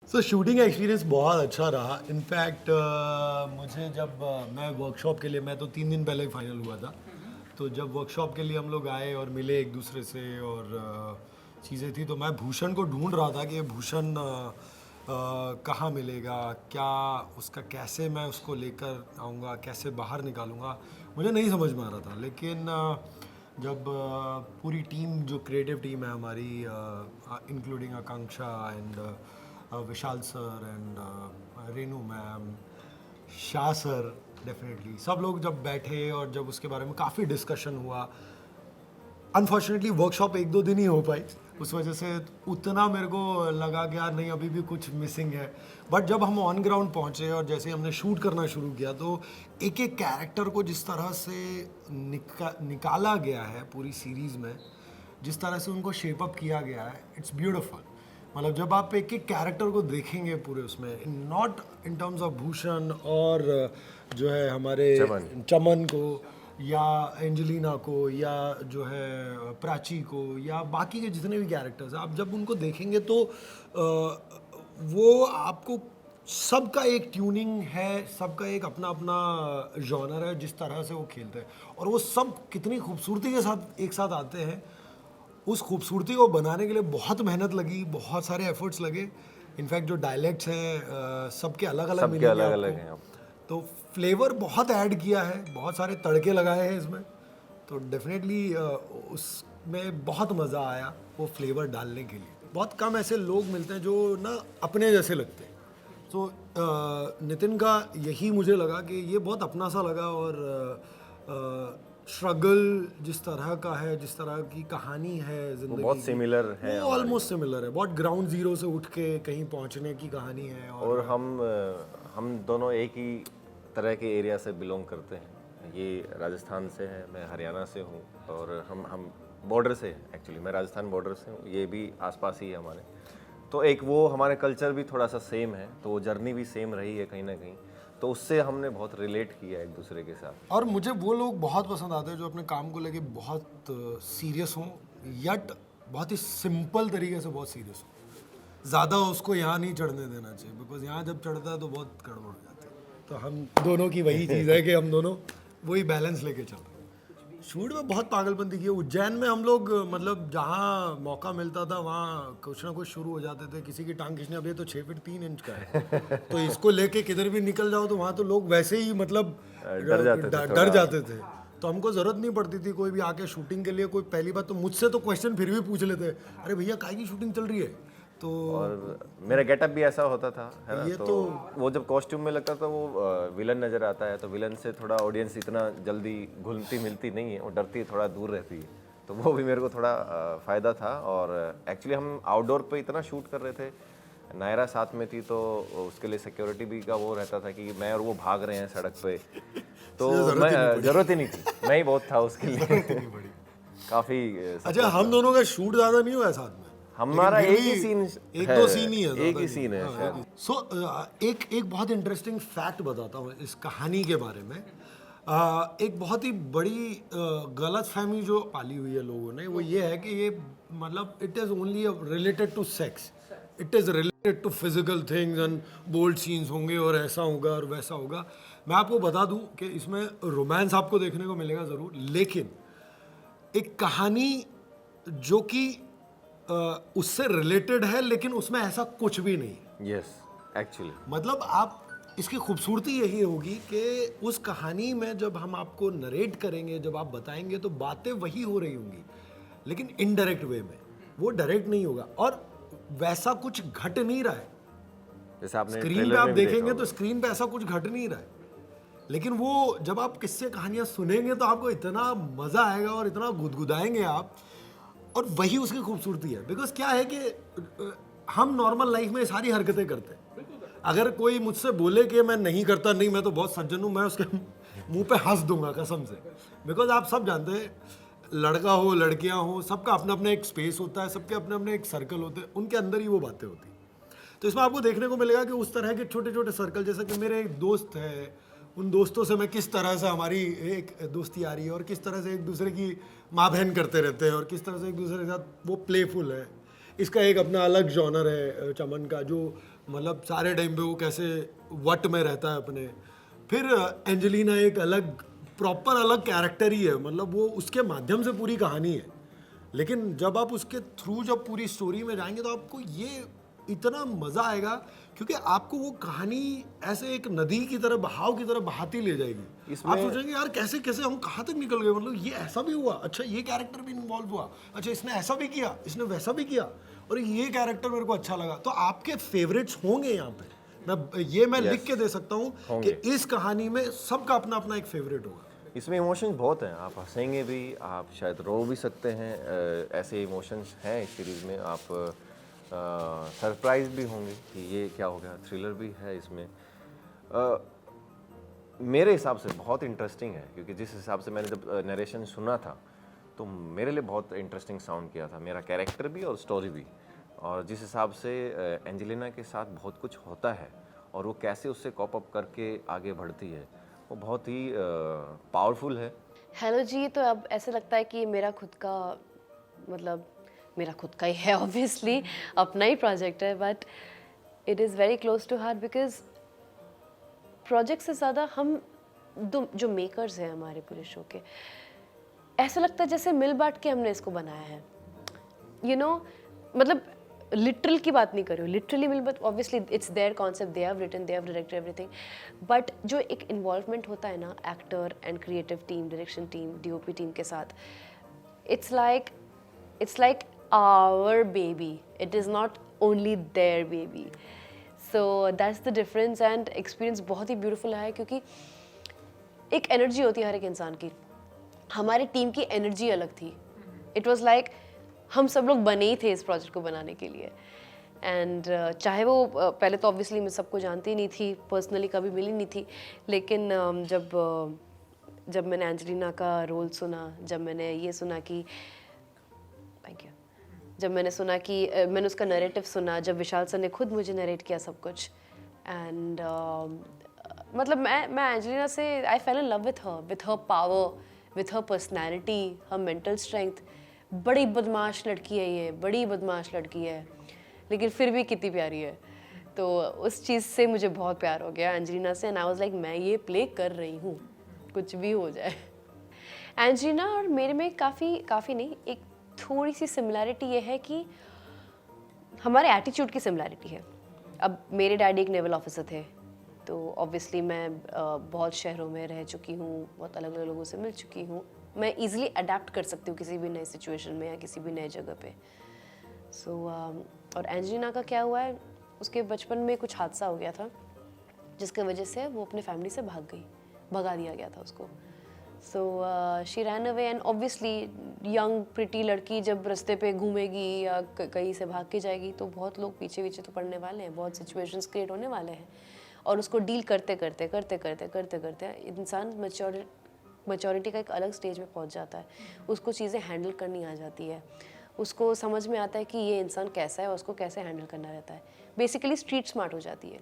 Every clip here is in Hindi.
सो शूटिंग एक्सपीरियंस बहुत अच्छा रहा। इनफैक्ट मुझे जब मैं वर्कशॉप के लिए, मैं तो 3 दिन पहले ही फाइनल हुआ था, तो जब वर्कशॉप के लिए हम लोग आए और मिले एक दूसरे से और चीज़ें थी, तो मैं भूषण को ढूंढ रहा था कि भूषण कहाँ मिलेगा, क्या उसका, कैसे मैं उसको लेकर आऊँगा, कैसे बाहर निकालूंगा, मुझे नहीं समझ में आ रहा था। लेकिन जब पूरी टीम, जो क्रिएटिव टीम है हमारी, including Akanksha and Vishal sir and Renu ma'am, Shah sir, definitely सब लोग जब बैठे और जब उसके बारे में काफ़ी डिस्कशन हुआ। अनफॉर्चुनेटली वर्कशॉप 1-2 दिन ही हो पाई, उस वजह से उतना मेरे को लगा कि यार नहीं, अभी भी कुछ मिसिंग है। बट जब हम ऑन ग्राउंड पहुंचे और जैसे हमने शूट करना शुरू किया, तो एक एक कैरेक्टर को जिस तरह से निकाला गया है पूरी सीरीज़ में, जिस तरह से उनको शेप अप किया गया है, इट्स ब्यूटीफुल। मतलब जब आप एक एक कैरेक्टर को देखेंगे पूरे उसमें, not in terms of Bhushan और जो है हमारे चमन को, या एंजेलिना को, या जो है प्राची को, या बाकी के जितने भी कैरेक्टर्स हैं, आप जब उनको देखेंगे तो वो आपको, सबका एक ट्यूनिंग है, सबका एक अपना अपना जॉनर है जिस तरह से वो खेलते हैं, और वो सब कितनी खूबसूरती के साथ एक साथ आते हैं। उस खूबसूरती को बनाने के लिए बहुत मेहनत लगी, बहुत सारे एफर्ट्स लगे। इनफैक्ट जो डायलेक्ट्स हैं सबके अलग अलग मिलेंगे आपको, तो फ्लेवर बहुत ऐड किया है, बहुत सारे तड़के लगाए हैं इसमें, तो डेफिनेटली उसमें बहुत मज़ा आया वो फ्लेवर डालने के लिए। बहुत कम ऐसे लोग मिलते हैं जो ना अपने जैसे लगते हैं, तो नितिन का यही मुझे लगा कि ये बहुत अपना सा लगा। और स्ट्रगल जिस तरह का है, जिस तरह की कहानी है जिंदगी, बहुत सिमिलर है, वो ऑलमोस्ट सिमिलर है। बहुत ग्राउंड जीरो से उठ के कहीं पहुंचने की कहानी है। और हम दोनों एक ही तरह के एरिया से बिलोंग करते हैं। ये राजस्थान से है, मैं हरियाणा से हूँ, और हम बॉर्डर से, एक्चुअली मैं राजस्थान बॉर्डर से हूँ, ये भी आसपास ही है हमारे। तो एक वो हमारे कल्चर भी थोड़ा सा सेम है, तो वो जर्नी भी सेम रही है कहीं ना कहीं, तो उससे हमने बहुत रिलेट किया एक दूसरे के साथ। और मुझे वो लोग बहुत पसंद आते हैं जो अपने काम को लेके बहुत सीरियस हों, यट बहुत ही सिंपल तरीके से बहुत सीरियस हो। ज़्यादा उसको यहाँ नहीं चढ़ने देना चाहिए, बिकॉज यहाँ जब चढ़ता है तो बहुत गड़बड़ हो जाती है। तो हम दोनों की वही चीज़ है कि हम दोनों वही बैलेंस लेके चल रहे हैं। शूट में बहुत पागलपंती की है। उज्जैन में हम लोग, मतलब जहाँ मौका मिलता था वहाँ कुछ ना कुछ शुरू हो जाते थे। किसी की टांग खींचने, अब ये तो 6 फीट 3 इंच का है, तो इसको लेके किधर भी निकल जाओ तो वहाँ तो लोग वैसे ही मतलब डर जाते थे। तो हमको ज़रूरत नहीं पड़ती थी कोई भी आके शूटिंग के लिए। कोई पहली बात तो मुझसे तो क्वेश्चन फिर भी पूछ लेते, अरे भैया काहे की शूटिंग चल रही है। तो और मेरा गेटअप भी ऐसा होता था, है ना, ये तो वो जब कॉस्ट्यूम में लगता था वो विलन नज़र आता है, तो विलन से थोड़ा ऑडियंस इतना जल्दी घुलती मिलती नहीं है, वो डरती है, थोड़ा दूर रहती है, तो वो भी मेरे को थोड़ा फ़ायदा था। और एक्चुअली हम आउटडोर पे इतना शूट कर रहे थे, नायरा साथ में थी, तो उसके लिए सिक्योरिटी भी का वो रहता था कि मैं और वो भाग रहे हैं सड़क पे, तो मैं ज़रूरत ही नहीं थी, मैं ही बहुत था उसके लिए काफ़ी। अच्छा, हम दोनों का शूट ज़्यादा नहीं हुआ है साथ में, हमारा एक ही सीन, एक दो सीन ही है, एक ही सीन है शायद। सो एक बहुत इंटरेस्टिंग फैक्ट बताता हूँ इस कहानी के बारे में। एक बहुत ही बड़ी गलत फहमी जो पाली हुई है लोगों ने, वो ये है कि ये मतलब it is only related to sex, it is related to physical things and bold scenes होंगे और ऐसा होगा और वैसा होगा। मैं आपको बता दूं कि इसमें रोमांस आपको देखने को मिलेगा ज़रूर, लेकिन एक कहानी जो कि उससे रिलेटेड है, लेकिन उसमें ऐसा कुछ भी नहीं है। यस, एक्चुअली मतलब आप, इसकी खूबसूरती यही होगी कि उस कहानी में जब हम आपको नरेट करेंगे, जब आप बताएंगे, तो बातें वही हो रही होंगी, लेकिन इनडायरेक्ट वे में, वो डायरेक्ट नहीं होगा और वैसा कुछ घट नहीं रहा है। जैसे आपने स्क्रीन पे आप देखेंगे तो स्क्रीन पे ऐसा कुछ घट नहीं रहा है, लेकिन वो जब आप किस्से कहानियां सुनेंगे तो आपको इतना मजा आएगा और इतना गुदगुदाएंगे आप, और वही उसकी खूबसूरती है। बिकॉज क्या है कि हम नॉर्मल लाइफ में सारी हरकतें करते हैं। अगर कोई मुझसे बोले कि मैं नहीं करता, नहीं मैं तो बहुत सज्जन हूँ, मैं उसके मुंह पे हंस दूंगा कसम से। बिकॉज आप सब जानते हैं, लड़का हो लड़कियां हो, सबका अपना अपना एक स्पेस होता है, सबके अपने अपने एक सर्कल होते हैं, उनके अंदर ही वो बातें होती हैं। तो इसमें आपको देखने को मिलेगा कि उस तरह के छोटे छोटे सर्कल, जैसे कि मेरे एक दोस्त है, उन दोस्तों से मैं किस तरह से हमारी एक दोस्ती आ रही है, और किस तरह से एक दूसरे की माँ बहन करते रहते हैं, और किस तरह से एक दूसरे के साथ वो प्लेफुल है। इसका एक अपना अलग जॉनर है चमन का, जो मतलब सारे टाइम पे वो कैसे वट में रहता है अपने। फिर एंजेलिना एक अलग प्रॉपर अलग कैरेक्टर ही है, मतलब वो उसके माध्यम से पूरी कहानी है, लेकिन जब आप उसके थ्रू जब पूरी स्टोरी में जाएंगे तो आपको ये इतना मज़ा आएगा, क्योंकि आपको वो कहानी ऐसे एक नदी की तरह, बहाव की तरह बहाती ले जाएगी। आप सोचेंगे यार कैसे कैसे हम कहाँ तक निकल गए, मतलब ये ऐसा भी हुआ, अच्छा ये कैरेक्टर भी इन्वॉल्व हुआ, अच्छा इसने ऐसा भी किया, इसने वैसा भी किया, और ये कैरेक्टर मेरे को अच्छा लगा। तो आपके फेवरेट्स होंगे यहाँ पे, मैं लिख के दे सकता हूँ कि इस कहानी में सबका अपना अपना एक फेवरेट होगा। इसमें इमोशंस बहुत हैं, आप हंसेंगे भी, आप शायद रो भी सकते हैं, ऐसे इमोशंस हैं इस सीरीज़ में। आप सरप्राइज भी होंगे कि ये क्या हो गया, थ्रिलर भी है इसमें। मेरे हिसाब से बहुत इंटरेस्टिंग है, क्योंकि जिस हिसाब से मैंने जब नरेशन सुना था तो मेरे लिए बहुत इंटरेस्टिंग साउंड किया था, मेरा कैरेक्टर भी और स्टोरी भी। और जिस हिसाब से एंजेलिना के साथ बहुत कुछ होता है और वो कैसे उससे कॉप अप करके आगे बढ़ती है, वो बहुत ही पावरफुल है। हेलो जी, तो अब ऐसे लगता है कि मेरा खुद का, मतलब मेरा खुद का ही है ऑब्वियसली, अपना ही प्रोजेक्ट है, but it is very close to heart because project से ज़्यादा हम जो मेकर्स हैं हमारे पूरे शो के, ऐसा लगता है जैसे मिल बांट के हमने इसको बनाया है, यू नो, मतलब लिटरल की बात नहीं कर रही हूँ, लिटरली मिल बात, obviously it's their concept, they have written, they have directed everything, but जो एक इन्वॉल्वमेंट होता है ना actor and creative team, direction team, DOP team के साथ, it's like our baby, it is not only their baby, so that's the difference। and experience बहुत ही beautiful है, क्योंकि एक एनर्जी होती है हर एक इंसान की, हमारी टीम की एनर्जी अलग थी, इट वाज लाइक हम सब लोग बने ही थे इस प्रोजेक्ट को बनाने के लिए। एंड चाहे वो पहले तो ऑब्वियसली मैं सबको जानती नहीं थी, पर्सनली कभी मिली नहीं थी, लेकिन जब मैंने एंजेलिना का रोल सुना, जब मैंने ये सुना कि थैंक यू, जब मैंने सुना कि मैंने उसका नरेटिव सुना, जब विशाल सर ने खुद मुझे नरेट किया सब कुछ, एंड मतलब मैं एंजेलिना से I fell in love with her power, with her personality, her mental strength. बड़ी बदमाश लड़की है ये, बड़ी बदमाश लड़की है, लेकिन फिर भी कितनी प्यारी है। तो उस चीज़ से मुझे बहुत प्यार हो गया एंजेलिना से, एंड आई वाज लाइक मैं ये प्ले कर रही हूँ, कुछ भी हो जाए। एंजेलिना और मेरे में काफ़ी नहीं, एक थोड़ी सी सिमिलैरिटी ये है कि हमारे एटीट्यूड की सिमिलैरिटी है। अब मेरे डैडी एक नेवल ऑफिसर थे, तो ऑब्वियसली मैं बहुत शहरों में रह चुकी हूँ, बहुत अलग अलग लोगों से मिल चुकी हूँ, मैं ईज़िली अडेप्ट कर सकती हूँ किसी भी नए सिचुएशन में या किसी भी नए जगह पे। सो और एंजेलिना का क्या हुआ है, उसके बचपन में कुछ हादसा हो गया था जिसकी वजह से वो अपने फैमिली से भगा दिया गया था उसको। So she ran away, and obviously young pretty लड़की जब रास्ते पे घूमेगी या कहीं से भाग के जाएगी तो बहुत लोग पीछे तो पड़ने वाले हैं, बहुत सिचुएशंस क्रिएट होने वाले हैं, और उसको डील करते करते इंसान मैच्योरिटी का एक अलग स्टेज में पहुंच जाता है, उसको चीज़ें हैंडल करनी आ जाती है, उसको समझ में आता है कि ये इंसान कैसा है और उसको कैसे हैंडल करना रहता है, बेसिकली स्ट्रीट स्मार्ट हो जाती है।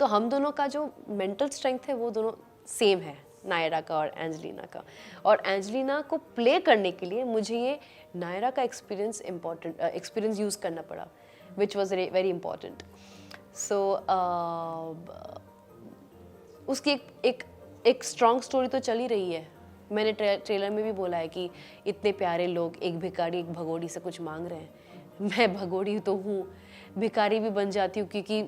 तो हम दोनों का जो मेंटल स्ट्रेंथ है वो दोनों सेम है, नायरा का और एंजेलिना का। और एंजेलिना को प्ले करने के लिए मुझे ये नायरा का एक्सपीरियंस यूज़ करना पड़ा, विच वॉज वेरी इंपॉर्टेंट। सो उसकी एक स्ट्रॉन्ग स्टोरी तो चल ही रही है। मैंने ट्रेलर में भी बोला है कि इतने प्यारे लोग, एक भिखारी एक भगोड़ी से कुछ मांग रहे हैं, मैं भगोड़ी तो हूँ, भिखारी भी बन जाती हूँ, क्योंकि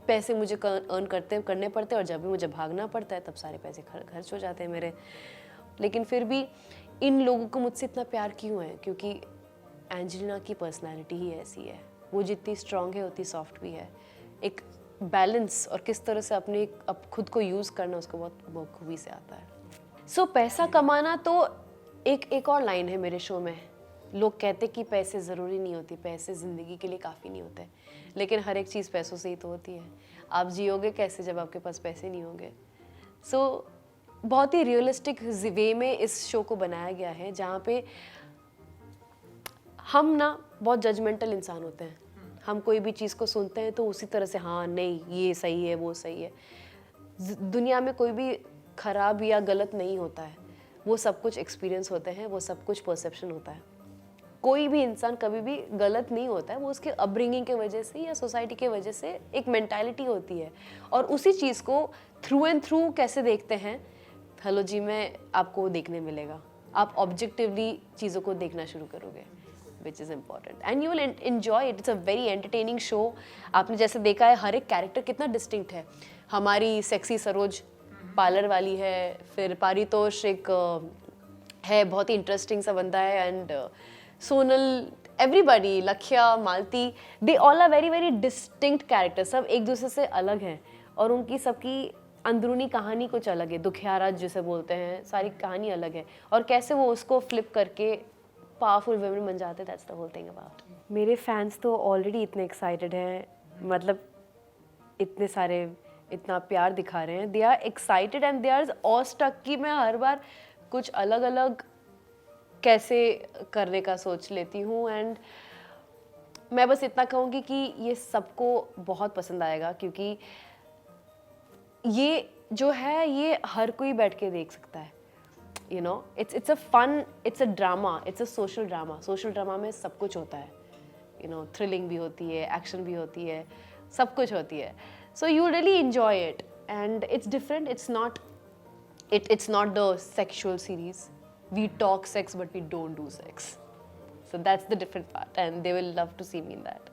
पैसे मुझे अर्न करने पड़ते हैं, और जब भी मुझे भागना पड़ता है तब सारे पैसे खर्च हो जाते हैं मेरे। लेकिन फिर भी इन लोगों को मुझसे इतना प्यार क्यों है, क्योंकि एंजेलिना की पर्सनैलिटी ही ऐसी है, वो जितनी स्ट्रॉन्ग है उतनी सॉफ्ट भी है। एक बैलेंस और किस तरह से अपने खुद को यूज़ करना उसको बहुत बखूबी से आता है। सो पैसा कमाना तो एक और लाइन है मेरे शो में। लोग कहते कि पैसे ज़रूरी नहीं होती, पैसे ज़िंदगी के लिए काफ़ी नहीं होते, लेकिन हर एक चीज़ पैसों से ही तो होती है। आप जियोगे कैसे जब आपके पास पैसे नहीं होंगे। सो बहुत ही रियलिस्टिक वे में इस शो को बनाया गया है, जहाँ पे हम ना बहुत जजमेंटल इंसान होते हैं, हम कोई भी चीज़ को सुनते हैं तो उसी तरह से हाँ नहीं ये सही है वो सही है। दुनिया में कोई भी खराब या गलत नहीं होता है, वो सब कुछ एक्सपीरियंस होते हैं, वो सब कुछ परसेप्शन होता है। कोई भी इंसान कभी भी गलत नहीं होता है, वो उसके अपब्रिंगिंग के वजह से या सोसाइटी के वजह से एक मेंटालिटी होती है, और उसी चीज़ को थ्रू एंड थ्रू कैसे देखते हैं हेलो जी में आपको देखने मिलेगा। आप ऑब्जेक्टिवली चीज़ों को देखना शुरू करोगे, which is important, and you will enjoy it. It's a very entertaining show. आपने जैसे देखा है हर एक कैरेक्टर कितना डिस्टिंक्ट है। हमारी सेक्सी सरोज पार्लर वाली है, फिर पारितोष एक है बहुत ही इंटरेस्टिंग सा बंदा है, and Sonal, everybody, Lakshya, Malti, they all are very very distinct character. सब एक दूसरे से अलग हैं और उनकी सबकी अंदरूनी कहानी कुछ अलग है, दुखियारा जिसे बोलते हैं, सारी कहानी अलग है, और कैसे वो उसको फ्लिप करके पावरफुल वुमेन बन जाते, that's the whole thing about. मेरे फैंस तो ऑलरेडी इतने एक्साइटेड हैं, मतलब इतने सारे इतना प्यार दिखा रहे हैं, they are excited and they are all stuck कि मैं हर बार कुछ अलग अलग कैसे करने का सोच लेती हूँ। एंड मैं बस इतना कहूँगी कि ये सबको बहुत पसंद आएगा, क्योंकि ये जो है ये हर कोई बैठ के देख सकता है। You know, it's a fun, it's a drama, it's a social drama. Social drama में सब कुछ होता है, यू नो, थ्रिलिंग भी होती है, एक्शन भी होती है, सब कुछ होती है। So you really enjoy it and it's different. It's not the sexual series. We talk sex but we don't do sex. So that's the different part, and they will love to see me in that.